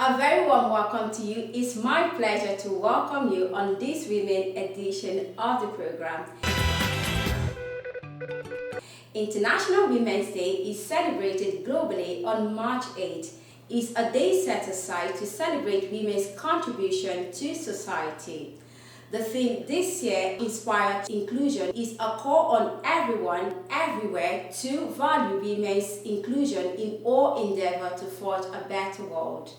A very warm welcome to you. It's my pleasure to welcome you on this Women edition of the program. International Women's Day is celebrated globally on March 8th. It's a day set aside to celebrate women's contribution to society. The theme this year, Inspired Inclusion, is a call on everyone, everywhere to value women's inclusion in all endeavor to forge a better world.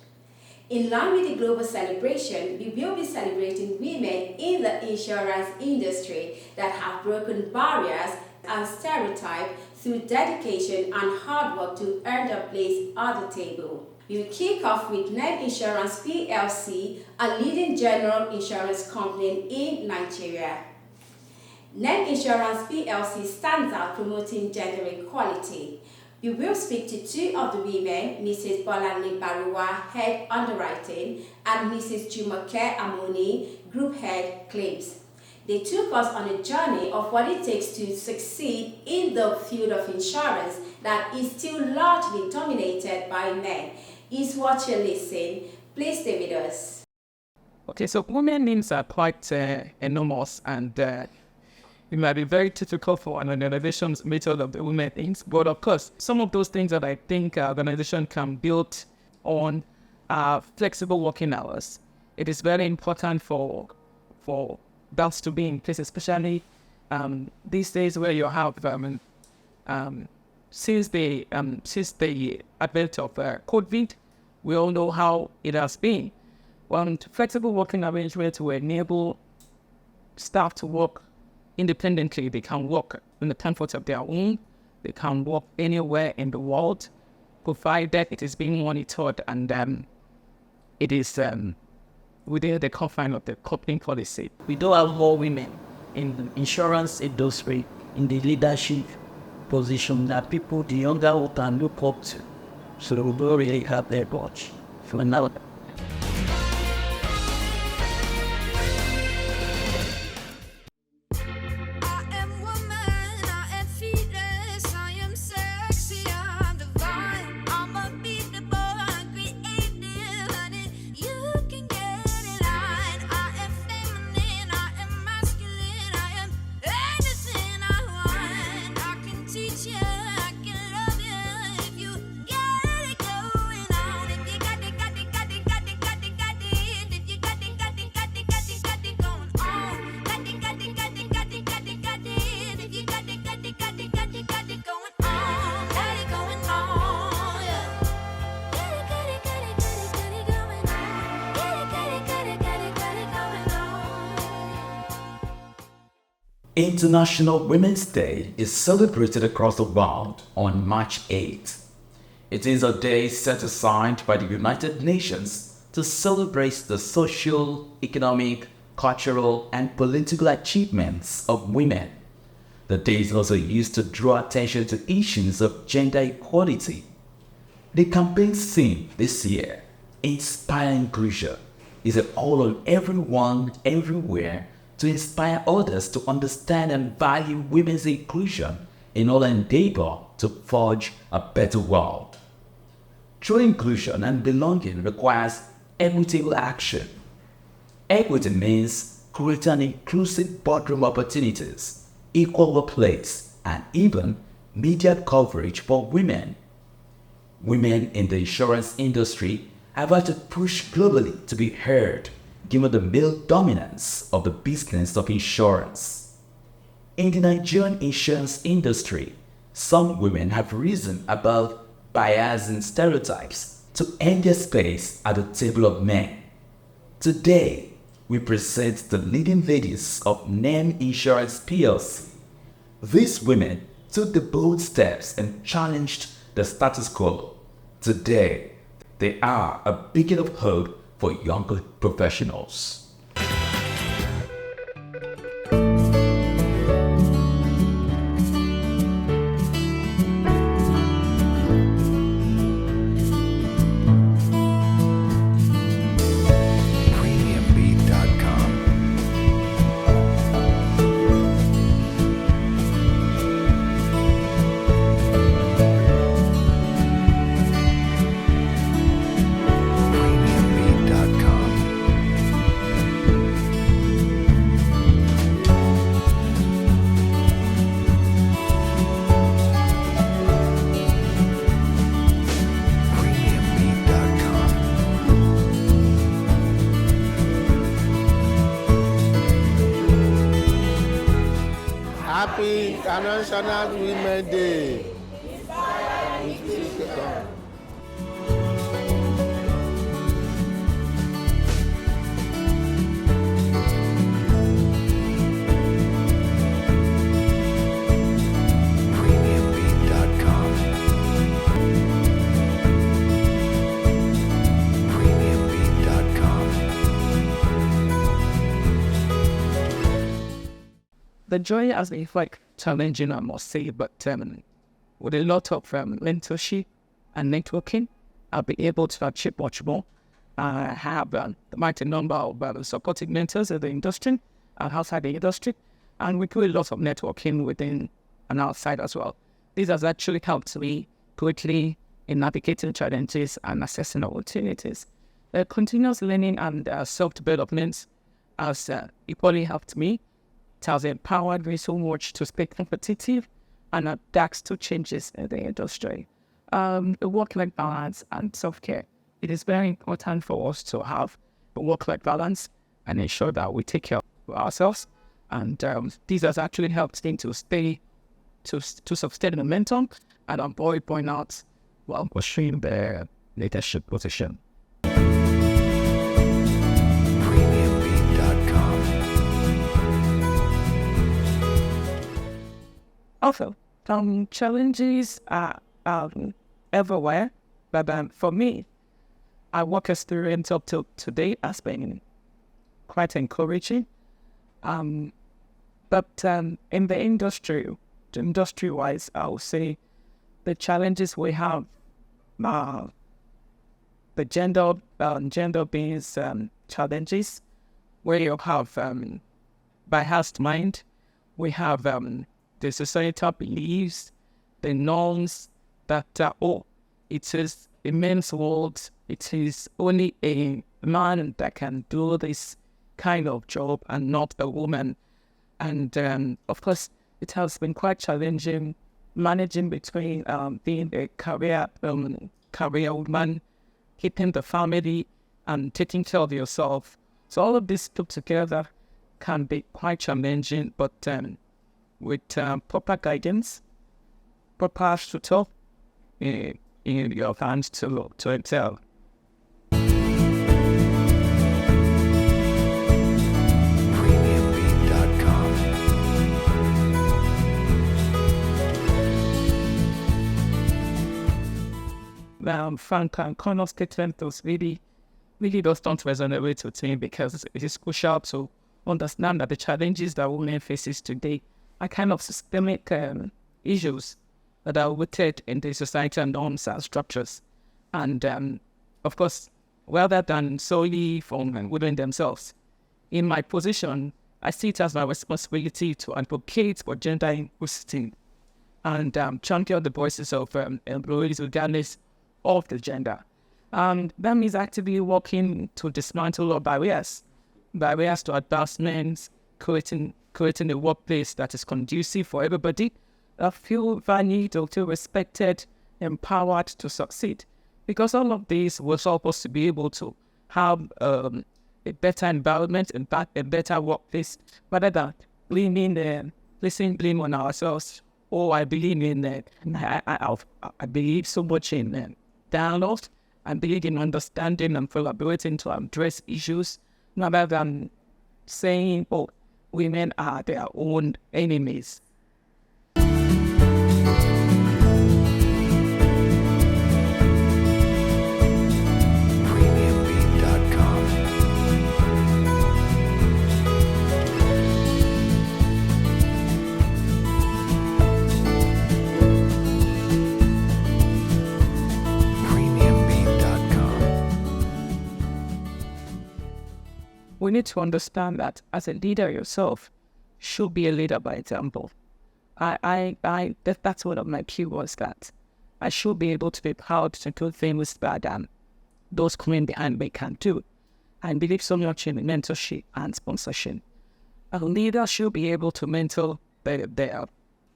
In line with the global celebration, we will be celebrating women in the insurance industry that have broken barriers and stereotypes through dedication and hard work to earn their place at the table. We will kick off with NEM Insurance PLC, a leading general insurance company in Nigeria. NEM Insurance PLC stands out promoting gender equality. We will speak to two of the women, Mrs. Bolanle Baruwa, Head Underwriting, and Mrs. Jumoke Amoni, Group Head Claims. They took us on a journey of what it takes to succeed in the field of insurance that is still largely dominated by men. Is what you listen. Please stay with us. Okay, so women names are quite enormous, and it might be very difficult for an organization's method of the women things. But of course, some of those things that I think an organization can build on are flexible working hours. It is very important for that to be in place, especially these days where you have since the advent of COVID, we all know how it has been. Flexible working arrangements will enable staff to work independently. They can work in the comfort of their home. They can work anywhere in the world, provided it is being monitored and it is within the confines of the company policy. We do have more women in the insurance industry in the leadership position that people, the younger who can look up to. So we don't really have their watch for now. International Women's Day is celebrated across the world on March 8th. It is a day set aside by the United Nations to celebrate the social, economic, cultural, and political achievements of women. The day is also used to draw attention to issues of gender equality. The campaign's theme this year, Inspire Inclusion, is a call on everyone, everywhere, to inspire others to understand and value women's inclusion in all endeavor to forge a better world. True inclusion and belonging requires equitable action. Equity means creating inclusive boardroom opportunities, equal workplace, and even media coverage for women. Women in the insurance industry have had to push globally to be heard, given the male dominance of the business of insurance. In the Nigerian insurance industry, some women have risen above bias and stereotypes to earn their space at the table of men. Today, we present the leading ladies of NEM Insurance PLC. These women took the bold steps and challenged the status quo. Today, they are a beacon of hope for younger professionals. International Women's Day. Premiumbeat.com. Premiumbeat.com. The journey has been quite challenging, I must say, but with a lot of mentorship and networking, I'll be able to achieve much more. I have a mighty number of supporting mentors in the industry and outside the industry, and we do a lot of networking within and outside as well. This has actually helped me greatly in navigating challenges and assessing opportunities. The continuous learning and self-development has equally helped me. It has empowered me so much to stay competitive and adapt to changes in the industry. The work-life balance and self-care. It is very important for us to have a work-life balance and ensure that we take care of ourselves. And this has actually helped me to stay, to sustain momentum and avoid burnout while pursuing the leadership position. Premiumbeat.com. Also, challenges are everywhere, but for me, our work experience up till today has been quite encouraging. But in the industry-wise, I would say the challenges we have, the gender-based challenges, where you have biased mind, we have the societal beliefs, the norms that it is a men's world, it is only a man that can do this kind of job and not a woman. And of course, it has been quite challenging managing between being a career woman, keeping the family and taking care of yourself. So all of this put together can be quite challenging, but with proper guidance, proper tutor in your hands to excel. Frank and Connor's statement really does not resonate with me, because it is crucial to understand that the challenges that women faces today are kind of systemic issues that are rooted in the societal norms and structures. And of course, rather than solely from women themselves, in my position, I see it as my responsibility to advocate for gender equality and champion the voices of employees regardless of the gender. And that means actively working to dismantle all barriers to advancement, creating a workplace that is conducive for everybody, feel valued or feel respected, empowered to succeed. Because all of these will help us to be able to have a better environment and a better workplace, rather than placing blame on ourselves. I believe in I believe so much in dialogue. I believe in understanding and collaborating to address issues, rather than saying, women are their own enemies. Premiumbeat.com. We need to understand that as a leader yourself, should be a leader by example. That's one of my key words, that I should be able to be proud to do things that those coming behind me can do. I believe so much in mentorship and sponsorship. A leader should be able to mentor their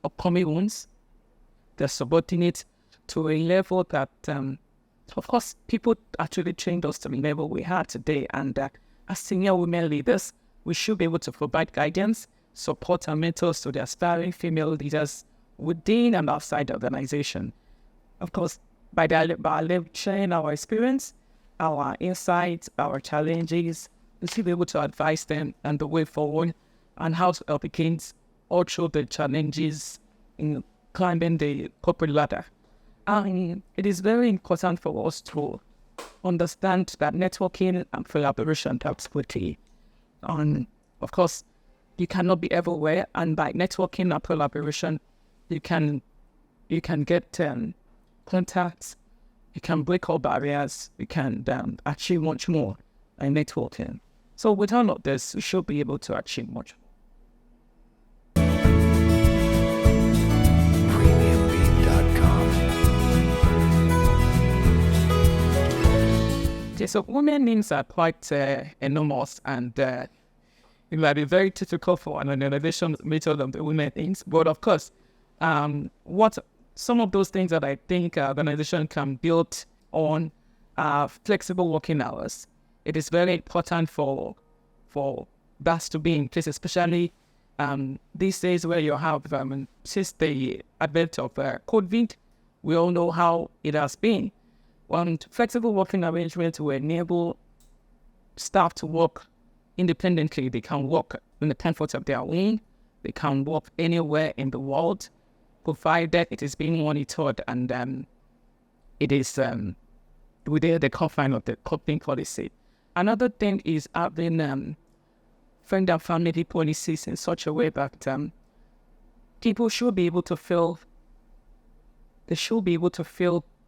upcoming ones, their subordinates, to a level that, of course, people actually trained us to the level we have today. And as senior women leaders, we should be able to provide guidance, support and mentors to the aspiring female leaders within and outside the organization. Of course, by sharing our experience, our insights, our challenges, to be able to advise them and the way forward and how to help against all through the challenges in climbing the corporate ladder. It is very important for us to understand that networking and collaboration helps quickly. Of course, you cannot be everywhere, and by networking and collaboration, you can get contacts, you can break all barriers, you can achieve much more by networking. So with all of this, we should be able to achieve much more. Okay, so women names are quite enormous, and it might be very difficult for an organization to meet all of the women names. But of course, what some of those things that I think an organization can build on are flexible working hours. It is very important for that to be in place, especially these days where you have, since the advent of COVID, we all know how it has been. Flexible working arrangements will enable staff to work independently. They can work in the comfort of their home. They can work anywhere in the world, provided it is being monitored and it is within the confine of the company policy. Another thing is having friend and family policies in such a way that people should be able to feel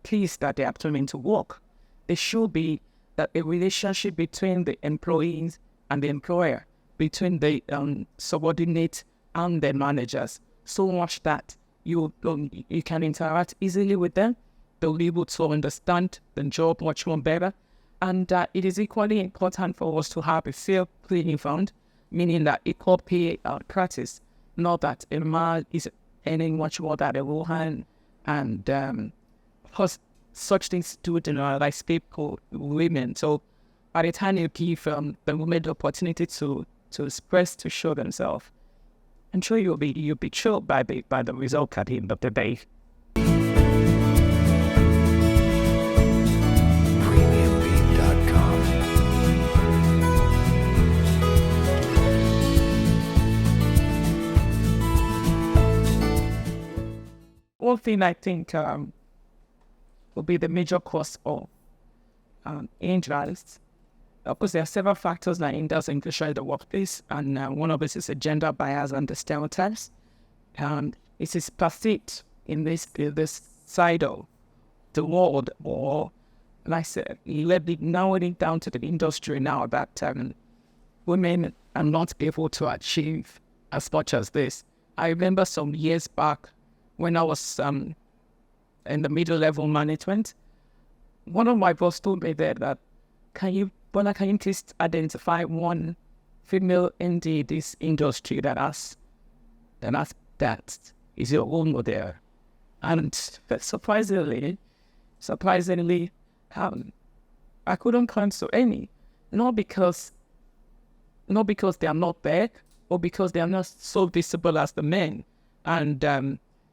pleased that they are coming to work. There should be that a relationship between the employees and the employer, between the subordinate and the managers, so much that you can interact easily with them. They'll be able to understand the job much more better. And it is equally important for us to have a fair playing field, meaning that equal pay practice, not that a man is earning much more than a woman, and of course, such things do generalize people, women. So by the time you give the women the opportunity to express, to show themselves, I'm sure you'll be thrilled by the result at the end of the day. One thing I think will be the major cause of injuries. Of course, there are several factors that hinder inclusion in the workplace, and one of it is a gender bias and the stereotypes. It is perceived in this side of the world, or like I said, narrowing down to the industry now, that women are not able to achieve as much as this. I remember some years back when I was in the middle level management, one of my boss told me there that, can you please identify one female in this industry that is your role model? And surprisingly, I couldn't cancel any, not because they are not there, or because they are not so visible as the men, and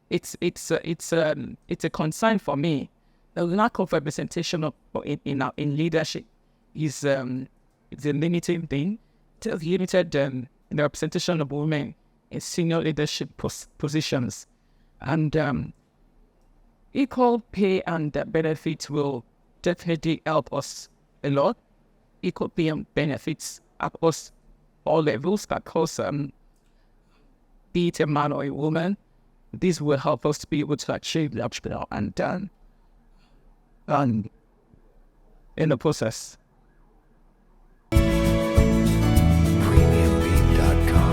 it's a concern for me. The lack of representation in leadership is a limiting thing. It's limited in the representation of women in senior leadership positions, and equal pay and benefits will definitely help us a lot. Equal pay and benefits across all levels, across be it a man or a woman. This will help us to be able to achieve that and in the process. Premiumbeat.com.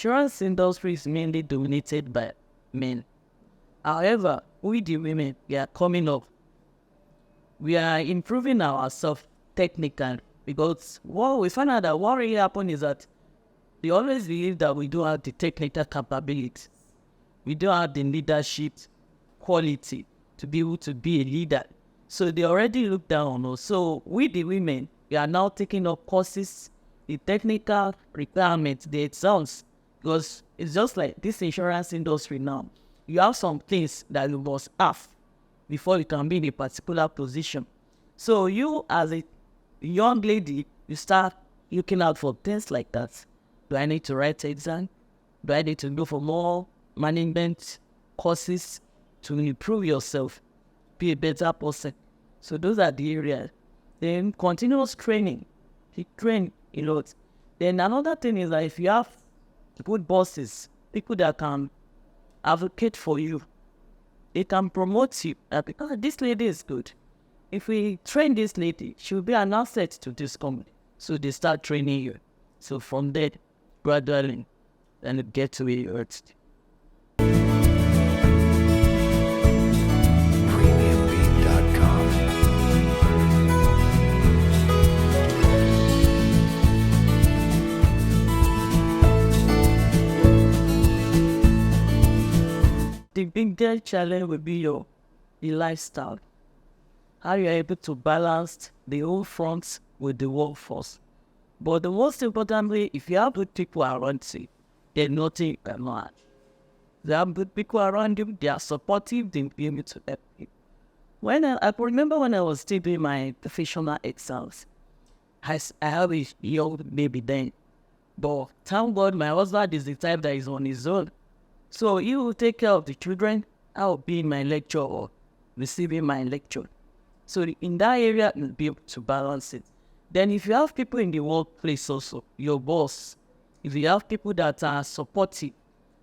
insurance industry is mainly dominated by men. However, we the women, we are coming up. We are improving ourselves technically because what we find out that what really happened is that they always believe that we don't have the technical capability. We don't have the leadership quality to be able to be a leader. So they already look down on us. So we the women, we are now taking up courses, the technical requirements, the exams, because it's just like this insurance industry now. You have some things that you must have before you can be in a particular position. So you as a young lady, you start looking out for things like that. Do I need to write exam? Do I need to go for more management courses to improve yourself, be a better person? So those are the areas. Then continuous training. You train a lot. Then another thing is that if you have good bosses, people that can advocate for you, they can promote you. Because this lady is good. If we train this lady, she will be an asset to this company. So they start training you. So from there, gradually, then you get to where you're at. PremiumBeat.com. The biggest challenge will be the lifestyle. How you're able to balance the whole front with the workforce. But the most importantly, if you have good people around you, then nothing you cannot add. They have good people around you, they are supportive, they will be able to help you. I remember when I was still doing my professional exams, I have a young baby then. But thank God my husband is the type that is on his own. So he will take care of the children. I will be in my lecture or receiving my lecture. So in that area, you'll be able to balance it. Then if you have people in the workplace also, your boss, if you have people that are supportive,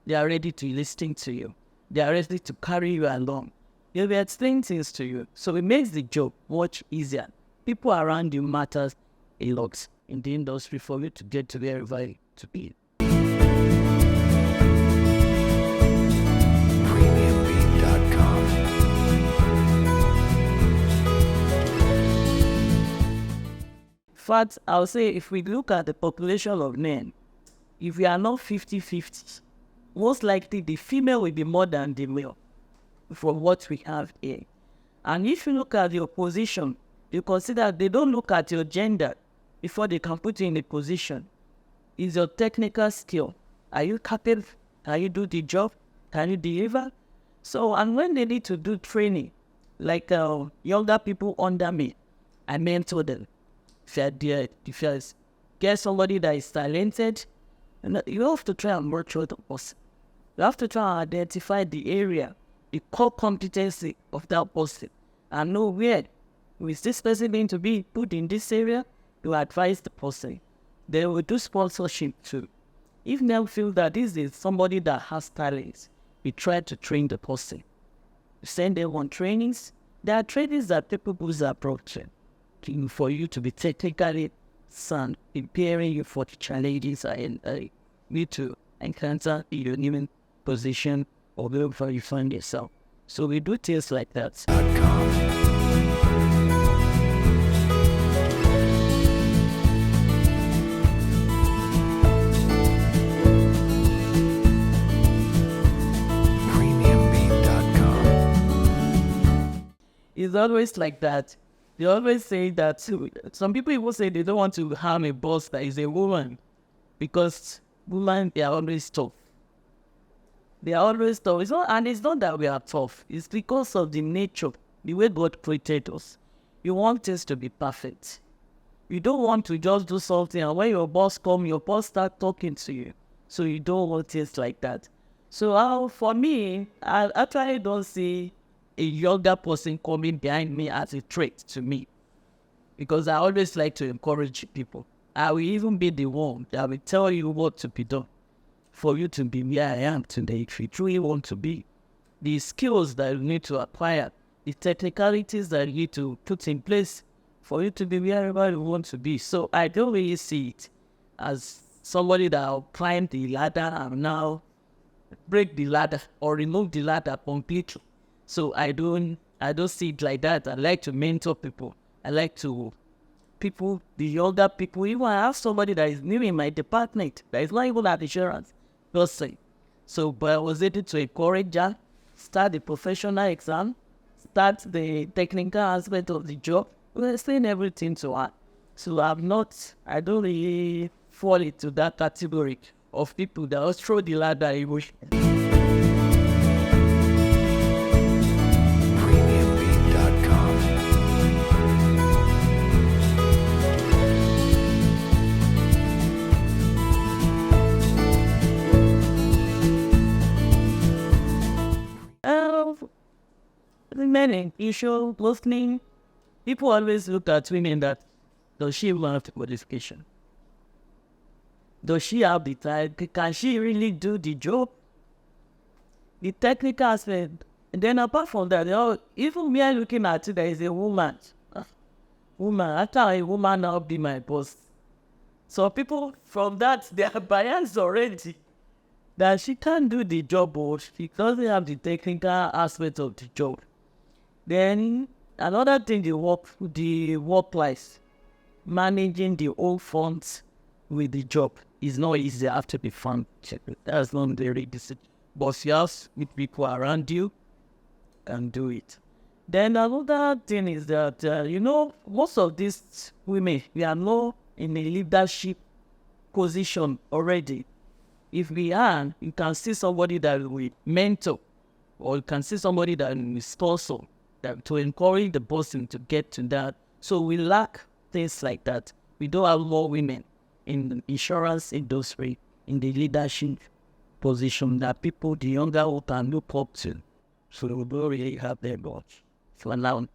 they are ready to listen to you. They are ready to carry you along. They'll be explaining things to you. So it makes the job much easier. People around you matters a lot in the industry for you to get to wherever you to be. In fact, I'll say if we look at the population of men, if we are not 50-50, most likely the female will be more than the male from what we have here. And if you look at your position, you consider they don't look at your gender before they can put you in a position. Is your technical skill? Are you capable? Can you do the job? Can you deliver? So, and when they need to do training, like younger people under me, I mentor them. If you get somebody that is talented, and you have to try and nurture the person. You have to try and identify the area, the core competency of that person, and know where is this person going to be put in this area. You advise the person. They will do sponsorship too. If they feel that this is somebody that has talent, we try to train the person. We send them on trainings. There are trainings that people use approach for you to be technically sound, preparing you for the challenges and you to encounter in your new position or wherever you find yourself. So we do things like that. PremiumBeat.com. It's always like that. They always say that some people even say they don't want to have a boss that is a woman because women, they are always tough. They are always tough. And it's not that we are tough. It's because of the nature, the way God created us. You want things to be perfect. You don't want to just do something and when your boss comes, your boss start talking to you. So you don't want things like that. So for me, I actually don't see a younger person coming behind me as a threat to me. Because I always like to encourage people. I will even be the one that will tell you what to be done for you to be where I am today. If you truly want to be, the skills that you need to acquire, the technicalities that you need to put in place for you to be wherever you want to be. So I don't really see it as somebody that will climb the ladder and now break the ladder or remove the ladder completely. So I don't see it like that. I like to mentor people. I like to people, the younger people. Even I have somebody that is new in my department that is not even an insurance person. So, but I was able to encourage her, start the professional exam, start the technical aspect of the job. We're explain everything to her. So I don't really fall into that category of people that will throw the ladder away. Premiumbeat.com. Men in issue, listening, people always look at women that, does she even have the qualification? Does she have the time? Can she really do the job? The technical aspect. And then apart from that, even me looking at it, there is a woman. How can a woman now be my boss? So people from that, they are biased already. That she can't do the job or she doesn't have the technical aspect of the job. Then another thing, the work life, managing the old funds with the job is not easy. You have to be fun. That's not very easy. But you have with people around you and do it. Then another thing is that most of these women, we are not in a leadership position already. If we are, you can see somebody that will mentor, or you can see somebody that will sponsor, that to encourage the person to get to that. So we lack things like that. We don't have more women in the insurance industry, in the leadership position that people, the younger who can look up to. So we don't really have their much for now.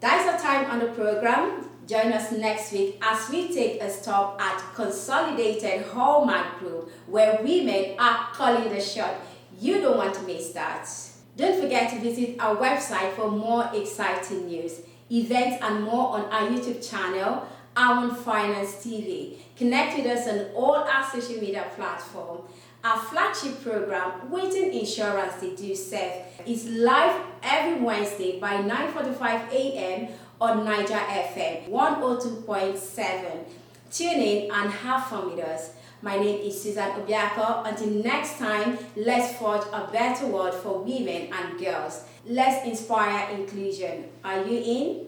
That's our time on the program. Join us next week as we take a stop at Consolidated Hallmark Group, where women are calling the shot. You don't want to miss that. Don't forget to visit our website for more exciting news, events, and more on our YouTube channel, Awon Finance TV. Connect with us on all our social media platforms. Our flagship program, Waiting Insurance They Do Serve, is live every Wednesday by 9:45 a.m. on Niger FM 102.7. Tune in and have fun with us. My name is Susan Obiako. Until next time, let's forge a better world for women and girls. Let's inspire inclusion. Are you in?